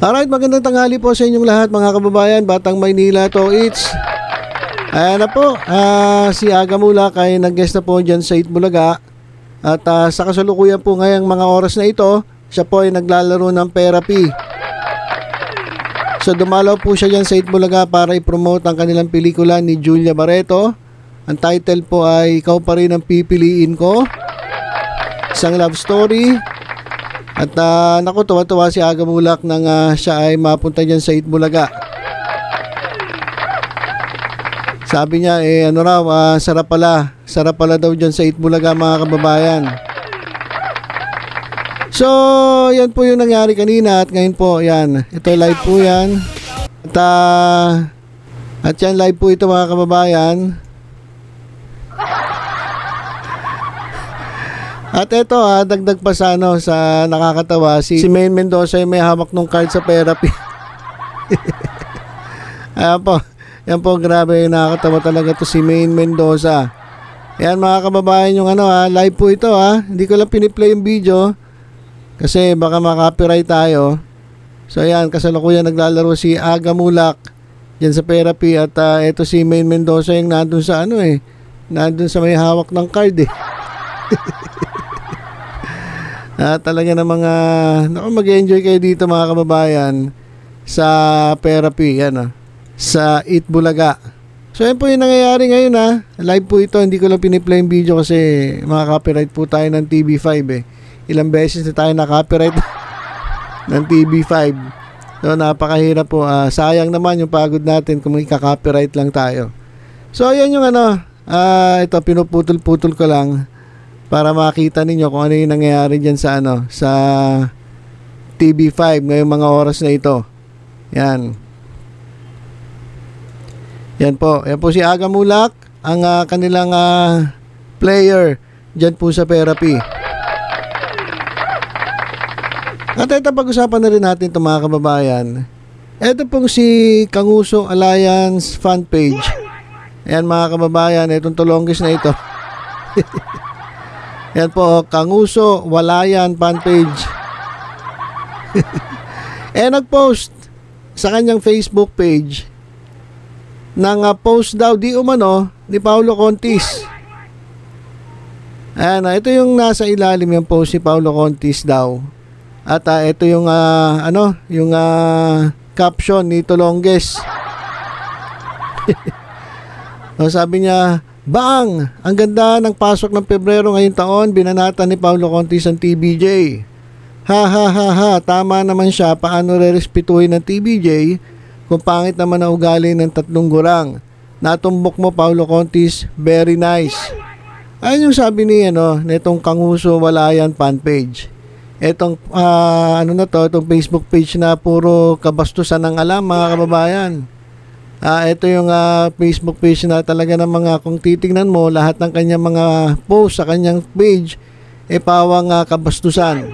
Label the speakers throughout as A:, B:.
A: Alright, magandang tanghali po sa inyong lahat mga kababayan, Batang Maynila to it's. Ayan na po, si Aga Mulak ay nag-guest na po dyan sa Itbulaga. At sa kasalukuyan po ngayong mga oras na ito, siya po ay naglalaro ng therapy. So dumalaw po siya dyan sa Itbulaga para i-promote ang kanilang pelikula ni Julia Barreto. Ang title po ay Ikaw Pa Rin Ang Pipiliin Ko. Isang love story. At naku, tuwa-tuwa si Aga Mulak nang siya ay mapunta dyan sa Itbulaga. Sabi niya sarap pala daw dyan sa Itbulaga mga kababayan. So yan po yung nangyari kanina at ngayon po yan, ito live po yan. At yan live po ito mga kababayan. At ito dagdag pa sa sa nakakatawa, si Maine Mendoza ay may hawak ng card sa therapy. Ayan po. Yan po, grabe, nakakatawa talaga to si Maine Mendoza. Ayan mga kababayan yung live po ito Hindi ko lang piniplay yung video kasi baka makapiright tayo. So ayan, kasalukuyan naglalaro si Aga Mulak yan sa therapy at ito si Maine Mendoza yung nandun sa nandun sa may hawak ng card talaga na mga mag-enjoy kayo dito mga kababayan sa therapy sa Itbulaga. So yan po yung nangyayari ngayon live po ito, hindi ko lang piniplay yung video kasi maka-copyright po tayo ng TV5 ilang beses na tayo na-copyright ng TV5. So napakahirap po, sayang naman yung pagod natin kung ika-copyright lang tayo. So ayan yung ito pinuputol-putol ko lang para makita ninyo kung ano yung nangyayari dyan sa sa TV5 ngayong mga oras na ito. Yan. Yan po si Aga Mulak, ang kanilang player dyan po sa therapy. At ito pag-usapan na rin natin ito mga kababayan. Ito pong si Kanguso Alliance fan page. Ayan mga kababayan, itong tulonggis na ito. Yan po, Kanguso Walayan fan page. Nag-post sa kanyang Facebook page ng post daw di umano ni Paulo Contis. Ayan, ito yung nasa ilalim yung post ni Paulo Contis daw. At ito yung yung caption ni Tulongges. So, sabi niya, "Bang! Ang ganda ng pasok ng Pebrero ngayong taon, binanatan ni Paulo Contis ang TBJ. Ha ha ha ha, tama naman siya, paano rerespetuhin ng TBJ kung pangit naman ang ugali ng tatlong gurang. Natumbok mo Paulo Contis, very nice." Ayun yung sabi ni netong Kanguso Walayan fan page. Etong itong Facebook page na puro kabastusan ng alam mga kababayan. Ito yung Facebook page na talaga ng mga, kung titingnan mo lahat ng kanyang mga post sa kanyang page pawang kabastusan.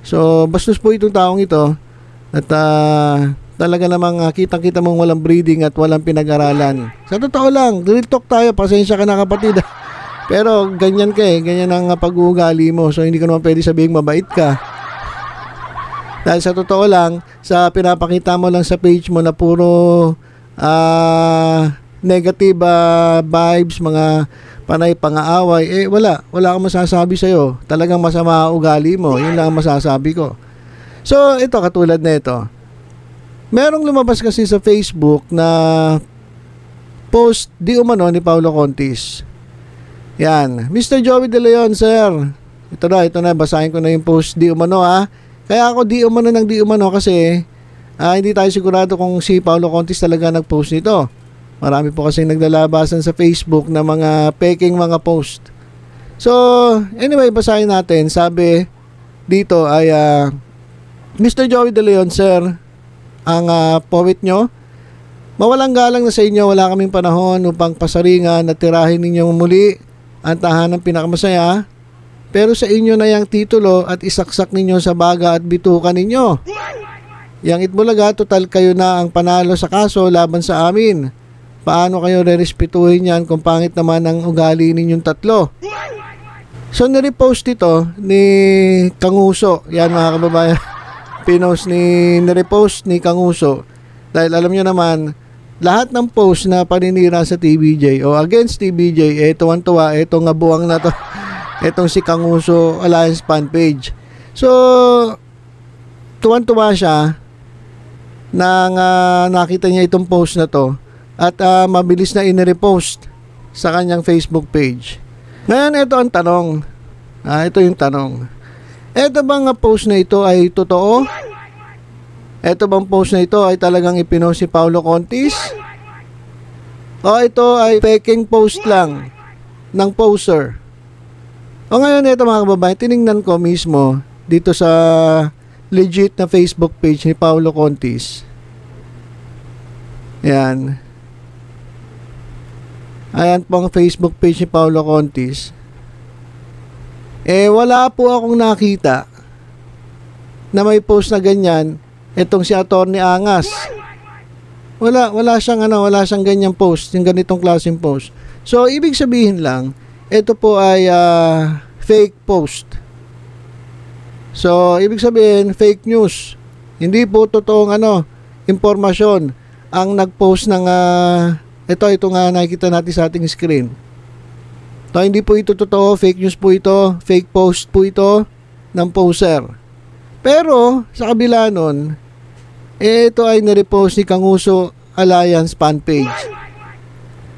A: So bastos po itong taong ito at talaga namang kitang-kita mong walang breeding at walang pinag-aralan. Sa totoo lang, real talk tayo, pasensya ka na kapatid. Pero ganyan ka ganyan ang pag-uugali mo. So hindi ko naman pwede sabihin mabait ka. Dahil sa totoo lang, sa pinapakita mo lang sa page mo na puro negative vibes, mga panay pang-aaway, wala akong masasabi sa'yo. Talagang masama ang ugali mo. Yun lang ang masasabi ko. So ito, katulad na ito. Merong lumabas kasi sa Facebook na post di umano ni Paulo Contis. Yan, Mr. Joey De Leon, sir. Ito na, basahin ko na yung post di umano Kaya ako di umano kasi hindi tayo sigurado kung si Paulo Contis talaga nag-post nito. Marami po kasi naglalabasan sa Facebook na mga peking mga post. So, anyway, basahin natin. Sabi dito ay Mr. Joey De Leon, sir, ang poet nyo. Mawalang galang na sa inyo, wala kaming panahon upang pasaringan at tirahin ninyong muli ang tahanang pinakamasaya. Pero sa inyo na yung titulo at isaksak ninyo sa baga at bituka ninyo. Yang Itbulaga, total kayo na ang panalo sa kaso laban sa amin. Paano kayo rerespetuhin yan kung pangit naman ang ugali ninyong tatlo? So, nirepost ito ni Kanguso. Yan mga kababayan. nirepost ni Kanguso. Dahil alam nyo naman, lahat ng post na paninira sa TVJ o against TVJ, tuwan-tuwa, nga buwang na to, itong si Kanguso Alliance fan page. So, tuwan-tuwa siya nang nakita niya itong post na to at mabilis na inirepost sa kanyang Facebook page. Ngayon, ito ang tanong. Ito yung tanong. Ito bang post na ito ay totoo? Ito bang post na ito ay talagang ipinost si Paulo Contis? O ito ay faking post lang ng poser? O ngayon ito mga kababayan, tiningnan ko mismo dito sa legit na Facebook page ni Paulo Contis. Yan. Ayan po ang Facebook page ni Paulo Contis. Wala po akong nakita na may post na ganyan. Itong si Atty. Angas. Wala siyang ganyang post, yung ganitong klaseng post. So, ibig sabihin lang, ito po ay fake post. So, ibig sabihin, fake news. Hindi po totoong impormasyon ang nag-post ng ito nga nakikita natin sa ating screen. So, hindi po ito totoo, fake news po ito, fake post po ito ng poser. Pero, sa kabila nun, ito ay nirepost ni Kanguso Alliance fan page.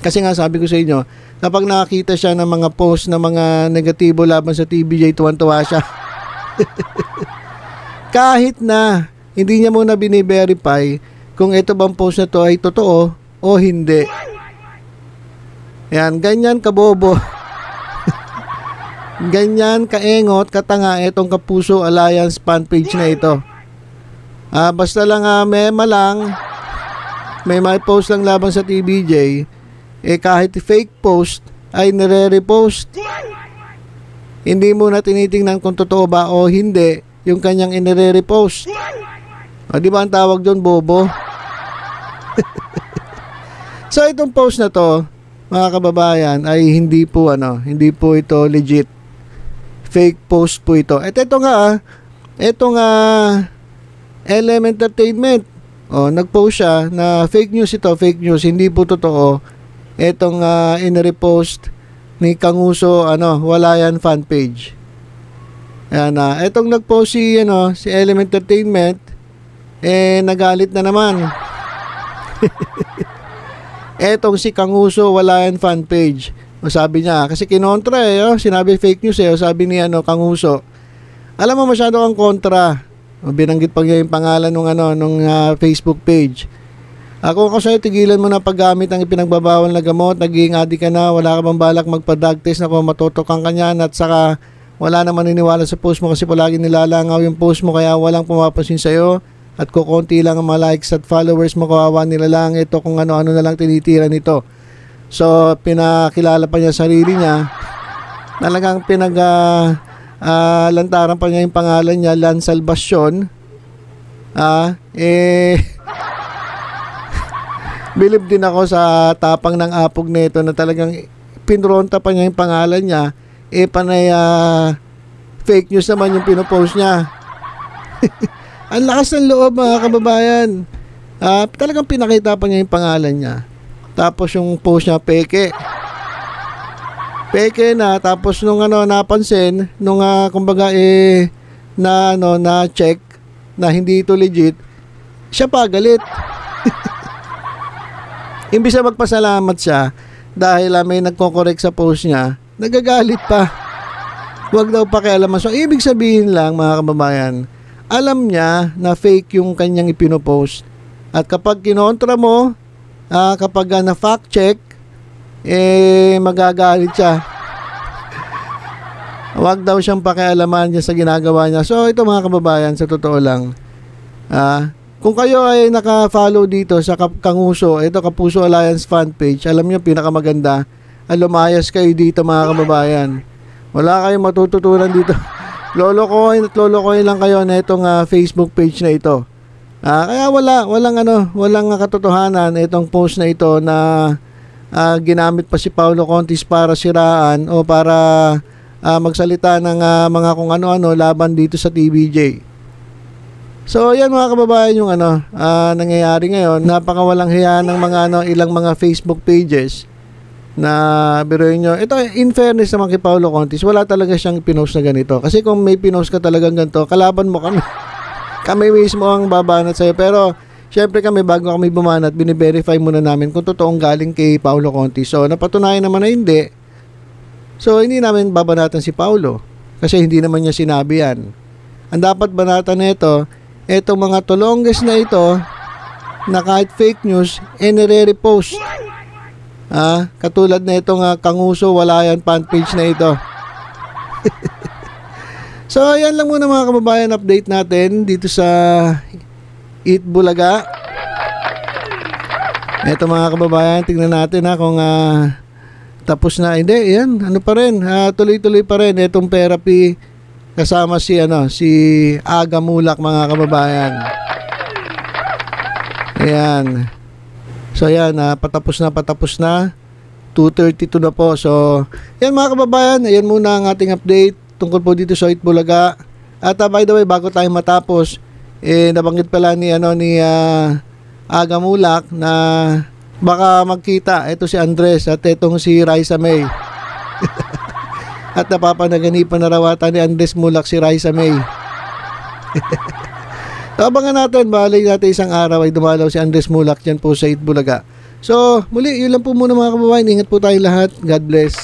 A: Kasi nga sabi ko sa inyo, kapag nakakita siya ng mga post na mga negatibo laban sa TVJ, tuwan-tuwa siya. Kahit na hindi niya muna bini-verify kung ito bang post na to ay totoo o hindi. Yan, ganyan kabobo. Ganyan kaengot, katanga itong Kapuso Alliance fan page na ito. Basta lang may post lang laban sa TVJ, kahit fake post ay nire-repost. Hindi mo na tinitingnan kung totoo ba o hindi yung kanyang inire-repost. Di ba ang tawag doon, bobo? So itong post na to, mga kababayan, ay hindi po ito legit. Fake post po ito. At ito nga LM Entertainment. Nag-post siya na fake news ito, fake news, hindi po totoo. Itong in-repost ni Kanguso Walayan fan page. Ayan itong nag-post si LM Entertainment, nagalit na naman. Etong si Kanguso Walayan fan page. Sabi niya, kasi kinontra sinabi fake news sabi ni Kanguso. Alam mo, masyado kang kontra. Binanggit pa niya yung pangalan nung Facebook page. Ako sa'yo, tigilan mo na paggamit ng ipinagbabawal na gamot, naging adi ka na, wala ka bang balak magpa-drug test na kung matutukan ka niyan, at saka wala naman naniniwala sa post mo kasi palagi nilalangaw yung post mo kaya walang pumapansin sa'yo at kukunti lang ang mga likes at followers mo, kawawa nila lang ito kung ano-ano na lang tinitira nito. So, pinakilala pa niya sarili niya. Talagang lantaran pa niya yung pangalan niya, Lan Salvacion. Bilib din ako sa tapang ng apog nito na talagang pinronta pa niya yung pangalan niya. Panay fake news naman yung pinopost niya. Ang lakas ng loob, mga kababayan. Talagang pinakita pa niya yung pangalan niya. Tapos yung post niya, peke na. Tapos nung napansin, nung kumbaga na check na hindi ito legit, siya pa galit. Imbis na magpasalamat siya dahil may nagko-correct sa post niya, nagagalit pa. Huwag daw pakialaman. So ibig sabihin lang, mga kababayan, alam niya na fake yung kanyang ipinopost. At kapag kinontra mo, kapag na-fact check, magagalit siya. Huwag daw siyang pakialaman niya sa ginagawa niya. So, ito mga kababayan, sa totoo lang, kung kayo ay naka-follow dito sa Kanguso, ito Kapuso Alliance fan page, alam niyo, pinakamaganda, lumayas kayo dito, mga kababayan. Wala kayong matututunan dito. Lolokohin lang kayo na itong Facebook page na ito. Kaya walang katotohanan itong post na ito na ginamit pa si Paulo Contis para siraan o para magsalita ng mga kung ano-ano laban dito sa TVJ. So yan mga kababayan yung nangyayari ngayon. Napakawalang hiya ng mga ilang mga Facebook pages na biruin nyo. Ito, in fairness naman kay Paulo Contis, wala talaga siyang pinost na ganito. Kasi kung may pinost ka talagang ganito, kalaban mo kami. Kami mismo ang babanat sa'yo. Pero syempre kami, bago kami bumanat, bine-verify muna namin kung totoong galing kay Paulo Contis. So napatunayan naman na hindi. So hindi namin babanatan si Paulo kasi hindi naman niya sinabi yan. Ang dapat banatan nito, etong mga tulongges na ito na kahit fake news, nire-repost. Katulad na itong Kanguso Wala Yan fan page na ito. So yan lang muna mga kababayan, update natin dito sa Eat Bulaga. Ito mga kababayan, tingnan natin kung tapos na. Hindi, yan, ano pa rin, tuloy-tuloy pa rin itong therapy kasama si Aga Mulak mga kababayan. Ayan. So ayan, patapos na. 2:32 na po. So, yan mga kababayan, ayan muna ang ating update tungkol po dito sa Eat Bulaga. At by the way, bago tayo matapos, nabanggit pala ni Aga Mulak na baka magkita ito si Andres at itong si Raisa May. At napapanaganipan na rawatan ni Andres Mulak si Raisa May. Abangan natin, balik natin isang araw ay dumalaw si Andres Mulak dyan po sa Eat Bulaga. So, muli, yun lang po muna mga kababayan. Ingat po tayong lahat. God bless.